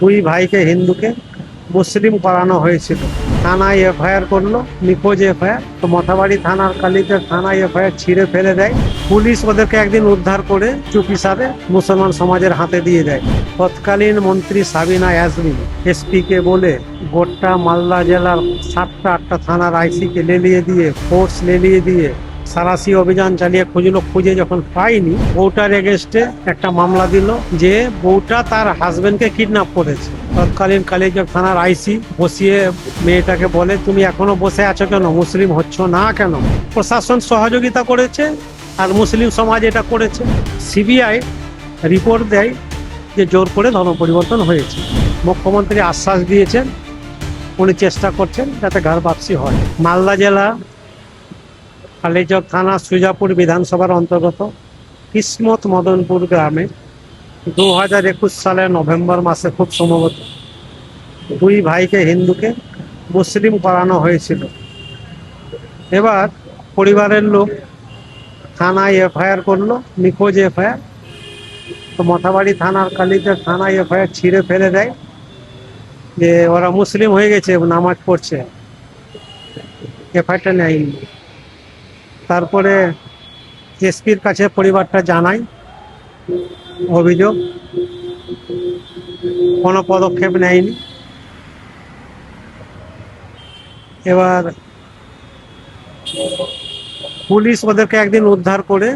দুই ভাইকে হিন্দুকে মুসলিম করানো হয়েছিল। থানায় এফআইআর করলো, নিখোঁজ এফআইআর। তো মথাবাড়ি থানার কালীদের থানায় এফআইআর ছিঁড়ে ফেলে দেয়। পুলিশ ওদেরকে একদিন উদ্ধার করে চুপিসারে মুসলমান সমাজের হাতে দিয়ে দেয়। তৎকালীন মন্ত্রী সাবিনা ইয়াসমিন এসপিকে বলে গোটা মালদা জেলার 7টা-8টা থানার আইসিকে লেলিয়ে দিয়ে, ফোর্স লেলিয়ে দিয়ে সারাশি অভিযান চালিয়ে খুঁজলো। খুঁজে যখন পাইনি, বউটার এগেস্টে একটা মামলা দিল যে বউটা তার হাজবেন্ডকে কিডন্যাপ করেছে। তৎকালীন কালিয়াচক থানার আইসি বসিয়ে মেয়েটাকে বলে, তুমি এখনো বসে আছো কেন, মুসলিম হচ্ছ না কেন? প্রশাসন সহযোগিতা করেছে আর মুসলিম সমাজ এটা করেছে। সিবিআই রিপোর্ট দেয় যে জোর করে ধর্ম পরিবর্তন হয়েছে। মুখ্যমন্ত্রী আশ্বাস দিয়েছেন, উনি চেষ্টা করছেন যাতে ঘর বাপসি হয়। মালদা জেলা কালিয়াচক থানা সুজাপুর বিধানসভার অন্তর্গত কিসমত মদনপুর গ্রামে 2021 সালের নভেম্বর মাসে খুব সম্ভবত দুই ভাইকে হিন্দুকে মুসলিম করানো হয়েছিল। এবার পরিবারের লোক থানায় এফআইআর করলো, নিখোঁজ এফআইআর। তো মথাবাড়ি থানার কালীদের থানায় এফআইআর ছিঁড়ে ফেলে দেয় যে ওরা মুসলিম হয়ে গেছে, নামাজ পড়ছে। এফআইআরটা নেয়নি। তারপরে এসপির কাছে পরিবারটা জানায় অভিযোগ, কোনো পদক্ষেপ নেয়নি। এবার পুলিশ ওদেরকে একদিন উদ্ধার করে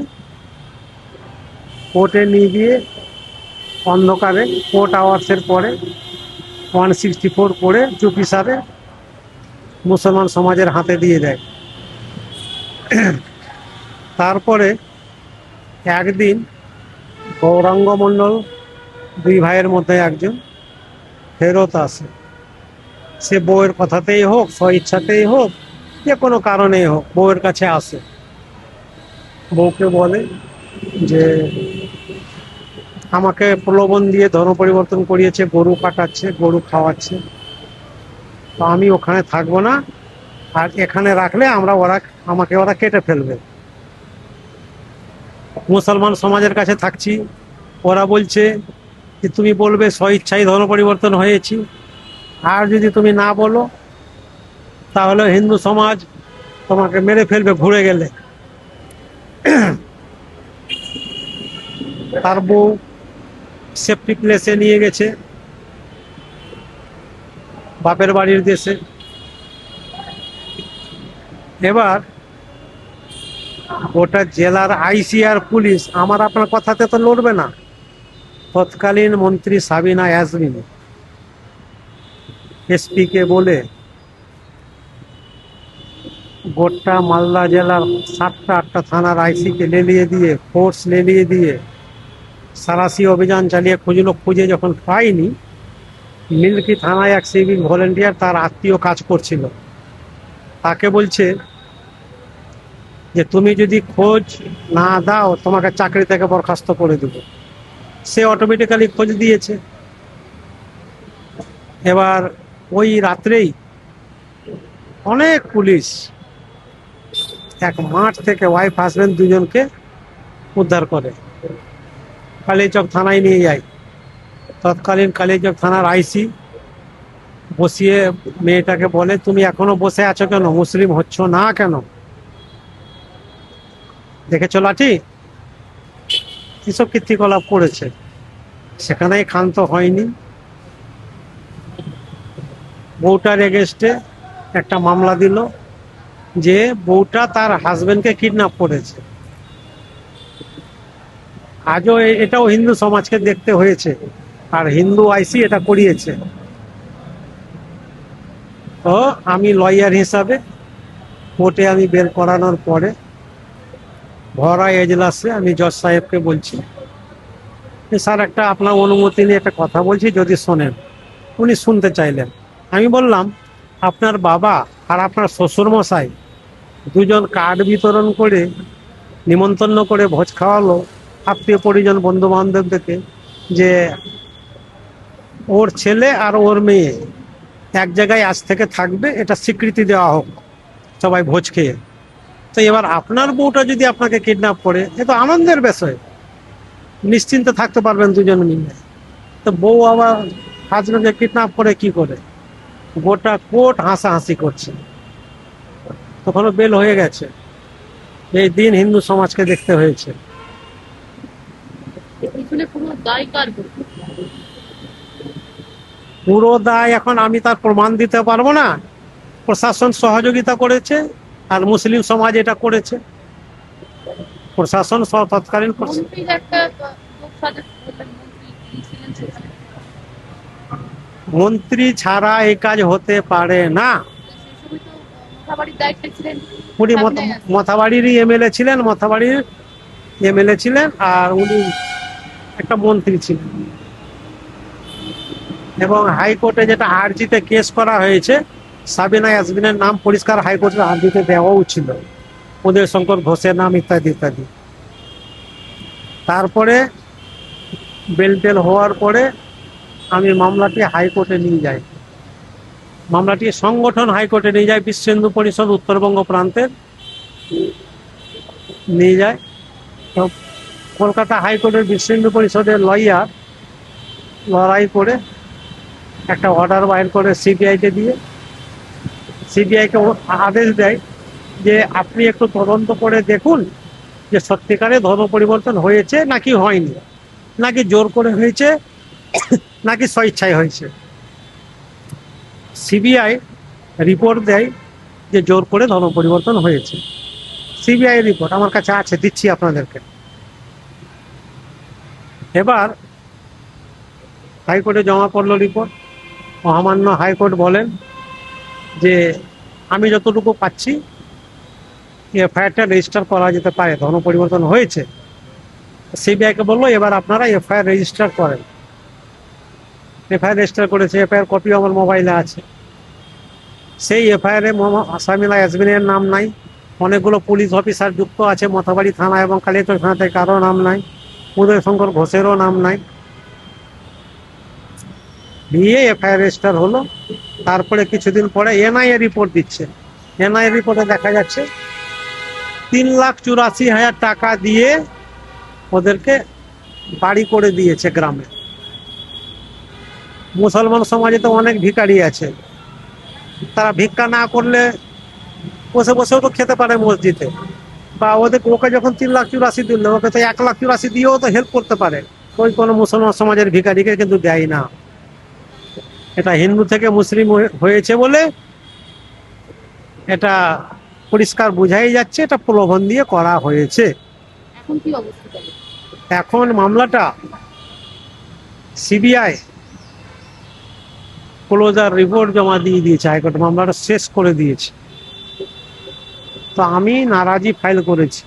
কোর্টে নিয়ে গিয়ে অন্ধকারে কোর্ট আওয়ার্সের পরে 164 করে চুপিসারে মুসলমান সমাজের হাতে দিয়ে দেয়। তারপরে একদিন গৌরাঙ্গ মণ্ডল, দুই ভাইয়ের মধ্যে একজন, ফেরত আসে। সে বউয়ের কথাতেই হোক, স্বইচ্ছাতেই হোক, যে কোনো কারণেই হোক, বউয়ের কাছে আসে। বউকে বলে যে আমাকে প্রলোভন দিয়ে ধর্ম পরিবর্তন করিয়েছে, গরু কাটাচ্ছে, গরু খাওয়াচ্ছে, তো আমি ওখানে থাকবো না, আর এখানে রাখলে আমাকে ওরা কেটে ফেলবে। মুসলমান সমাজের কাছে থাকছি, ওরা বলছে যে তুমি বলবে স্বইচ্ছায় ধর্ম পরিবর্তন হয়েছি, আর যদি তুমি না বলো তাহলে হিন্দু সমাজ তোমাকে মেরে ফেলবে ঘুরে গেলে। তার বউ সেফটি প্লেসে নিয়ে গেছে, বাপের বাড়ির দেশে। এবার গোটা জেলার আইসি আর পুলিশ আমার আপনার কথাতে তো লড়বে না। তৎকালীন মন্ত্রী সাবিনা ইয়াসমিন এসপিকে বলে গোটা মালদা জেলার 7টা-8টা থানার আইসিকে লেলিয়ে দিয়ে, ফোর্স লেলিয়ে দিয়ে সারাশি অভিযান চালিয়ে খুঁজলো। খুঁজে যখন পাইনি, মিল্কি থানায় এক সিভিক ভলেন্টিয়ার, তার আত্মীয় কাজ করছিল, তাকে বলছে যে তুমি যদি খোঁজ না দাও তোমাকে চাকরি থেকে বরখাস্ত করে দেবো। সে অটোমেটিক্যালি খোঁজ দিয়েছে। এবার ওই রাত্রেই অনেক পুলিশ এক মাঠ থেকে ওয়াইফ হাজবেন্ড দুজনকে উদ্ধার করে কালিয়াচক থানায় নিয়ে যায়। তৎকালীন কালিয়াচক থানার আইসি বসিয়ে মেয়েটাকে বলে, তুমি এখনো বসে আছো কেন, মুসলিম হচ্ছ না কেন? দেখেছো লাঠি, এসব কীর্তিকলাপ করেছে। সেখানেই ক্ষান্ত হয়নি, বউটার এগেস্টে একটা মামলা দিল যে বউটা তার হাজবেন্ডকে কিডন্যাপ করেছে। আজও এটাও হিন্দু সমাজকে দেখতে হয়েছে, আর হিন্দু আইসি এটা করিয়েছে। তো আমি লয়ার হিসাবে কোর্টে আমি বের করানোর পরে ভরা এজলাসে আমি জজ সাহেবকে বলছি, স্যার একটা আপনার অনুমতি নিয়ে একটা কথা বলছি, যদি শোনেন। উনি শুনতে চাইলেন। আমি বললাম, আপনার বাবা আর আপনার শ্বশুরমশাই দুজন কার্ড বিতরণ করে, নিমন্ত্রণ করে ভোজ খাওয়ালো আত্মীয় পরিজন বন্ধু বান্ধবদেরকে, যে ওর ছেলে আর ওর মেয়ে এক জায়গায় আজ থেকে থাকবে, এটা স্বীকৃতি দেওয়া হোক সবাই ভোজ খেয়ে। তো এবার আপনার বউটা যদি আপনাকে কিডন্যাপ করে, এ তো আনন্দের বিষয়, নিশ্চিন্তে থাকতে পারবেন দুজন মিলে। তো বউ আবার হাজবেন্ডকে কিডন্যাপ করে কি করে, গোটা কোর্ট হাসাহাসি করছে, তখনও বেল হয়ে গেছে। এই দিন হিন্দু সমাজকে দেখতে হয়েছে। পুরো দায় এখন আমি তার প্রমাণ দিতে পারবো না। প্রশাসন সহযোগিতা করেছে আর মুসলিম সমাজ এটা করেছে। প্রশাসন তৎকালীন মন্ত্রী ছাড়া এই কাজ হতে পারে না। উনি মথাবাড়িরই এমএলএ ছিলেন, মথাবাড়ির এমএলএ ছিলেন, আর উনি একটা মন্ত্রী ছিলেন। এবং হাইকোর্টে যেটা আর্জিতে কেস করা হয়েছে, সাবিনা ইয়াসমিনের নাম পরিষ্কার হাইকোর্টের আর্জিতে দেওয়াও ছিল, উদয় শঙ্কর ঘোষের নাম ইত্যাদি ইত্যাদি। তারপরে বেল হওয়ার পরে আমি মামলাটি হাইকোর্টে নিয়ে যাই। মামলাটি সংগঠন হাইকোর্টে নিয়ে যায়, বিশ্ব হিন্দু পরিষদ উত্তরবঙ্গ প্রান্তের নিয়ে যায়। তো কলকাতা হাইকোর্টের বিশ্ব হিন্দু পরিষদের লয়ার লড়াই করে একটা অর্ডার বাইর করে সিবিআইকে দিয়ে, সিবিআইকে আদেশ দেয় যে আপনি একটু তদন্ত করে দেখুন যে সত্যিকারে ধর্ম পরিবর্তন হয়েছে নাকি হয়নি, নাকি জোর করে হয়েছে নাকি স্বেচ্ছায় হয়েছে। সিবিআই রিপোর্ট দেয় যে জোর করে ধর্ম পরিবর্তন হয়েছে। সিবিআই রিপোর্ট আমার কাছে আছে, দিচ্ছি আপনাদেরকে। এবার হাইকোর্টে জমা পড়লো রিপোর্ট। মহামান্য হাইকোর্ট বলেন যে আমি যতটুকু পাচ্ছি এফআইআরটা রেজিস্টার করা যেতে পারে, ধর্ম পরিবর্তন হয়েছে। সিবিআইকে বললো এবার আপনারা এফআইআর রেজিস্টার করেন। এফআইআর রেজিস্টার করেছে, এফআইআর কপি আমার মোবাইলে আছে। সেই এফআইআরে সাবিনা ইয়াসমিনের নাম নাই, অনেকগুলো পুলিশ অফিসার যুক্ত আছে মথাবাড়ি থানা এবং কালিয়াচক থানাতে, কারো নাম নাই, উদয় শঙ্কর ঘোষেরও নাম নাই। দিয়ে এফআইআর রেজিস্টার হলো। তারপরে কিছুদিন পরে এনআইএ রিপোর্ট দিচ্ছে। এনআইএ রিপোর্টে দেখা যাচ্ছে 3,84,000 টাকা দিয়ে ওদেরকে বাড়ি করে দিয়েছে গ্রামে। মুসলমান সমাজে তো অনেক ভিখারি আছে, তারা ভিক্ষা না করলে বসে বসেও তো খেতে পারে মসজিদে, বা ওকে যখন 3,84,000 দিল, ওকে তো 1,84,000 দিয়েও তো হেল্প করতে পারে। ওই কোনো মুসলমান সমাজের ভিখারিকে কিন্তু দেয় না। এটা হিন্দু থেকে মুসলিম হয়েছে বলে এটা পরিষ্কার বোঝাই যাচ্ছে, এটা প্রলোভন দিয়ে করা হয়েছে। এখন মামলাটা সিবিআই ক্লোজার রিপোর্ট জমা দিয়ে দিয়েছে, হাইকোর্ট মামলাটা শেষ করে দিয়েছে। তো আমি নারাজি ফাইল করেছি।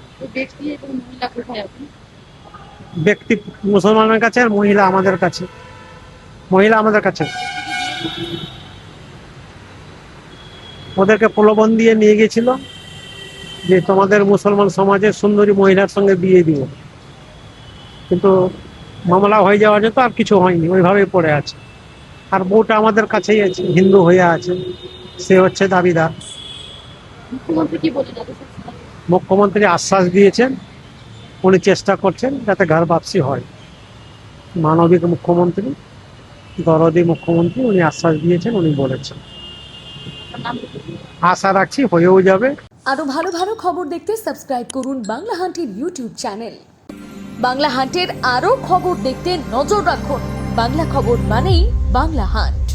ব্যক্তি মুসলমানের কাছে আর মহিলা আমাদের কাছে। মহিলা আমাদের কাছে ওদেরকে প্রলোভন দিয়ে নিয়ে গেছিল যে তোমাদের মুসলমান সমাজের সুন্দরী মহিলার সঙ্গে বিয়ে দিব, কিন্তু মামলা হয়ে যাওয়া যেত, আর কিছু হয়নি, ওইভাবেই পড়ে আছে। আর বউটা আমাদের কাছেই আছে, হিন্দু হয়ে আছে, সে হচ্ছে দাবিদার। মুখ্যমন্ত্রী আশ্বাস দিয়েছেন, উনি চেষ্টা করছেন যাতে ঘর বাপসি হয়। মানবিক মুখ্যমন্ত্রী, দরদি মুখ্যমন্ত্রী, উনি আশ্বাস দিয়েছেন, উনি বলেছেন। আশা রাখছি হয়েও যাবে। আরো ভালো ভালো খবর দেখতে সাবস্ক্রাইব করুন বাংলা হান্টের ইউটিউব চ্যানেল। বাংলা হান্টের আরো খবর দেখতে নজর রাখুন। বাংলা খবর মানেই বাংলা হান্ট।